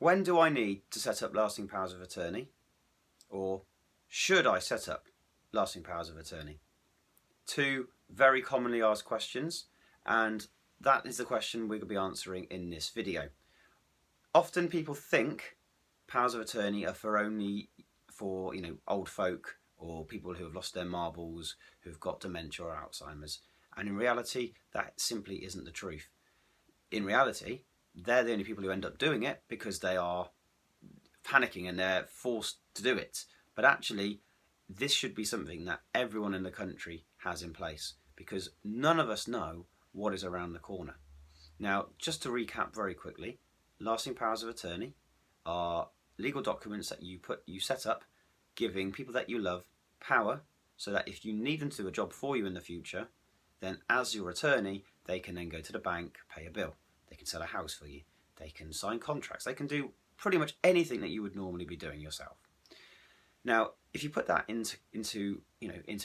When do I need to set up lasting powers of attorney? Or should I set up lasting powers of attorney? Two very commonly asked questions, and that is the question we're going to be answering in this video. Often people think powers of attorney are only for old folk or people who have lost their marbles, who've got dementia or Alzheimer's, and in reality that simply isn't the truth. In reality, they're the only people who end up doing it because they are panicking and they're forced to do it. But actually, this should be something that everyone in the country has in place, because none of us know what is around the corner. Now, just to recap very quickly, lasting powers of attorney are legal documents that you set up, giving people that you love power, so that if you need them to do a job for you in the future, then as your attorney, they can then go to the bank, pay a bill. They can sell a house for you. They can sign contracts. They can do pretty much anything that you would normally be doing yourself. Now, if you put that into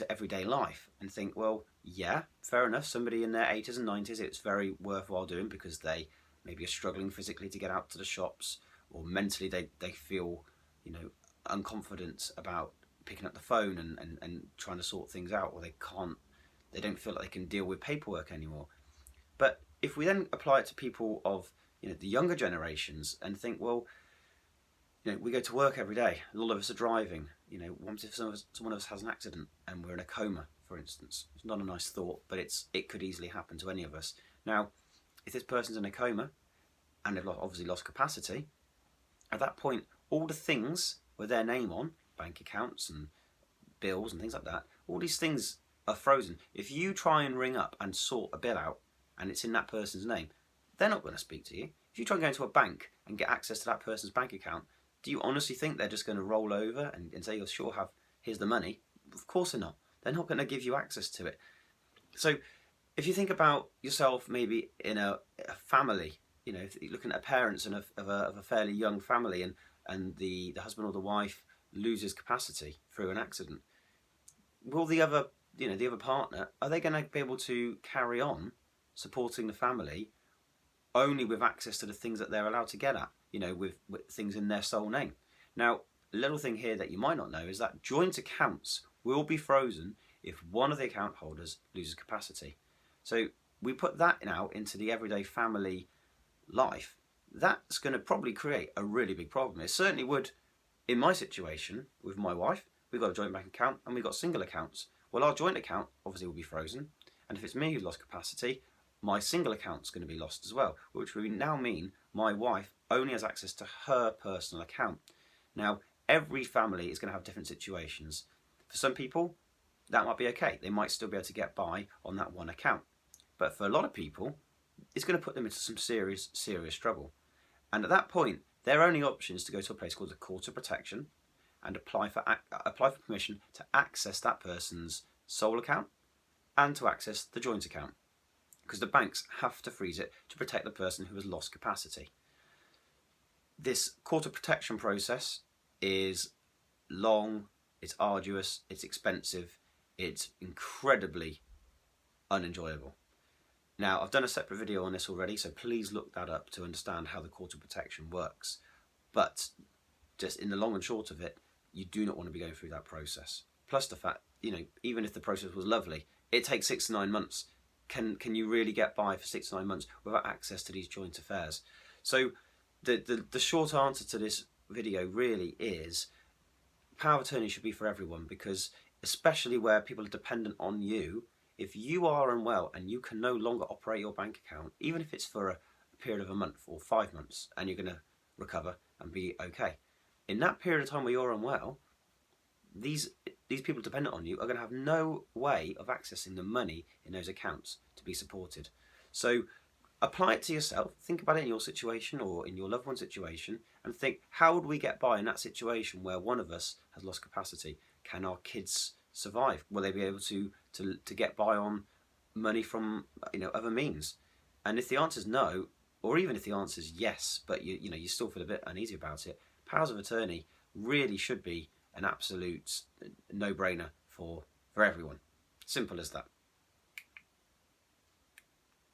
everyday life and think, well, yeah, fair enough, somebody in their 80s and 90s, it's very worthwhile doing because they maybe are struggling physically to get out to the shops, or mentally they feel unconfident about picking up the phone and trying to sort things out, or they don't feel like they can deal with paperwork anymore. But if we then apply it to people of the younger generations and think, well, we go to work every day. A lot of us are driving. What if someone of us has an accident and we're in a coma, for instance? It's not a nice thought, but it could easily happen to any of us. Now, if this person's in a coma and they've obviously lost capacity, at that point, all the things with their name on, bank accounts and bills and things like that, all these things are frozen. If you try and ring up and sort a bill out and it's in that person's name, they're not going to speak to you. If you try and go into a bank and get access to that person's bank account, do you honestly think they're just going to roll over and say, you'll sure here's the money? Of course they're not. They're not going to give you access to it. So if you think about yourself maybe in a family, if you're looking at parents of a fairly young family and the husband or the wife loses capacity through an accident, will the other partner, are they going to be able to carry on supporting the family only with access to the things that they're allowed to get at, with things in their sole name? Now, a little thing here that you might not know is that joint accounts will be frozen if one of the account holders loses capacity. So we put that now into the everyday family life. That's going to probably create a really big problem. It certainly would in my situation with my wife. We've got a joint bank account and we've got single accounts. Well, our joint account obviously will be frozen, and if it's me who's lost capacity, my single account's going to be lost as well, which will now mean my wife only has access to her personal account. Now, every family is going to have different situations. For some people, that might be okay. They might still be able to get by on that one account. But for a lot of people, it's going to put them into some serious trouble. And at that point, their only option is to go to a place called the Court of Protection and apply for permission to access that person's sole account and to access the joint account, because the banks have to freeze it to protect the person who has lost capacity. This Court of Protection process is long, it's arduous, it's expensive, it's incredibly unenjoyable. Now, I've done a separate video on this already, so please look that up to understand how the Court of Protection works. But just in the long and short of it, you do not want to be going through that process. Plus the fact, even if the process was lovely, it takes 6 to 9 months. Can you really get by for 6 to 9 months without access to these joint affairs? So the short answer to this video really is power of attorney should be for everyone, because especially where people are dependent on you, if you are unwell and you can no longer operate your bank account, even if it's for a period of a month or 5 months, and you're going to recover and be okay, in that period of time where you're unwell, these people dependent on you are going to have no way of accessing the money in those accounts to be supported. So apply it to yourself, think about it in your situation or in your loved one's situation, and think, how would we get by in that situation where one of us has lost capacity? Can our kids survive? Will they be able to get by on money from other means? And if the answer is no, or even if the answer is yes, but you still feel a bit uneasy about it, powers of attorney really should be an absolute no-brainer for everyone. Simple as that.